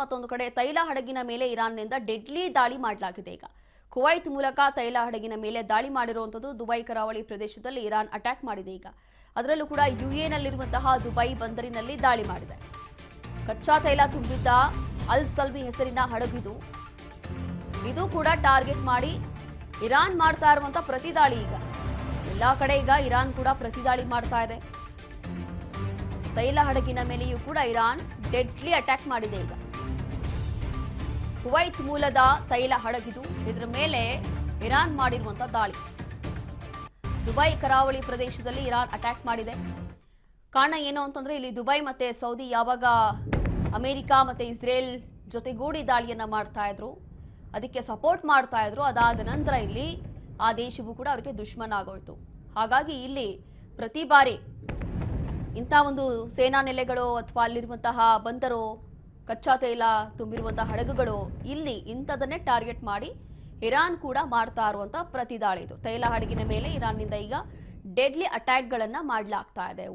ಮತ್ತೊಂದು ಕಡೆ ತೈಲ ಹಡಗಿನ ಮೇಲೆ ಇರಾನ್ನಿಂದ ಡೆಡ್ಲಿ ದಾಳಿ ಮಾಡಲಾಗಿದೆ. ಈಗ ಕುವೈತ್ ಮೂಲಕ ತೈಲ ಹಡಗಿನ ಮೇಲೆ ದಾಳಿ ಮಾಡಿರುವಂತದ್ದು ದುಬೈ ಕರಾವಳಿ ಪ್ರದೇಶದಲ್ಲಿ ಇರಾನ್ ಅಟ್ಯಾಕ್ ಮಾಡಿದೆ. ಈಗ ಅದರಲ್ಲೂ ಕೂಡ ಯುಎನಲ್ಲಿರುವಂತಹ ದುಬೈ ಬಂದರಿನಲ್ಲಿ ದಾಳಿ ಮಾಡಿದೆ. ಕಚ್ಚಾ ತೈಲ ತುಂಬಿದ್ದ ಅಲ್ ಸಲ್ಮಿ ಹೆಸರಿನ ಹಡಗಿದು ಇದು ಕೂಡ ಟಾರ್ಗೆಟ್ ಮಾಡಿ ಇರಾನ್ ಮಾಡ್ತಾ ಇರುವಂತಹ ಪ್ರತಿದಾಳಿ. ಈಗ ಎಲ್ಲಾ ಕಡೆ ಈಗ ಇರಾನ್ ಕೂಡ ಪ್ರತಿದಾಳಿ ಮಾಡ್ತಾ ಇದೆ. ತೈಲ ಹಡಗಿನ ಮೇಲೆಯೂ ಕೂಡ ಇರಾನ್ ಡೆಡ್ಲಿ ಅಟ್ಯಾಕ್ ಮಾಡಿದೆ. ಈಗ ಕುವೈತ್ ಮೂಲದ ತೈಲ ಹಡಗಿದು, ಇದರ ಮೇಲೆ ಇರಾನ್ ಮಾಡಿರುವಂತಹ ದಾಳಿ. ದುಬೈ ಕರಾವಳಿ ಪ್ರದೇಶದಲ್ಲಿ ಇರಾನ್ ಅಟ್ಯಾಕ್ ಮಾಡಿದೆ. ಕಾರಣ ಏನು ಅಂತಂದ್ರೆ ಇಲ್ಲಿ ದುಬೈ ಮತ್ತೆ ಸೌದಿ ಯಾವಾಗ ಅಮೆರಿಕ ಮತ್ತೆ ಇಸ್ರೇಲ್ ಜೊತೆಗೂಡಿ ದಾಳಿಯನ್ನ ಮಾಡ್ತಾ ಇದ್ರು, ಅದಕ್ಕೆ ಸಪೋರ್ಟ್ ಮಾಡ್ತಾ ಇದ್ರು. ಅದಾದ ನಂತರ ಇಲ್ಲಿ ಆ ದೇಶವೂ ಕೂಡ ಅವರಿಗೆ ದುಶ್ಮನ್ ಆಗೋಯ್ತು. ಹಾಗಾಗಿ ಇಲ್ಲಿ ಪ್ರತಿ ಬಾರಿ ಇಂಥ ಒಂದು ಸೇನಾ ನೆಲೆಗಳು ಅಥವಾ ಅಲ್ಲಿರುವಂತಹ ಬಂದರು, ಕಚ್ಚಾ ತೈಲ ತುಂಬಿರುವಂತಹ ಹಡಗುಗಳು, ಇಲ್ಲಿ ಇಂಥದನ್ನೇ ಟಾರ್ಗೆಟ್ ಮಾಡಿ ಇರಾನ್ ಕೂಡ ಮಾಡ್ತಾ ಇರುವಂತಹ ಪ್ರತಿದಾಳಿ ಇದು. ತೈಲ ಹಡಗಿನ ಮೇಲೆ ಇರಾನ್ನಿಂದ ಈಗ ಡೆಡ್ಲಿ ಅಟ್ಯಾಕ್ಗಳನ್ನ ಮಾಡಲಾಗ್ತಾ ಇದೆ.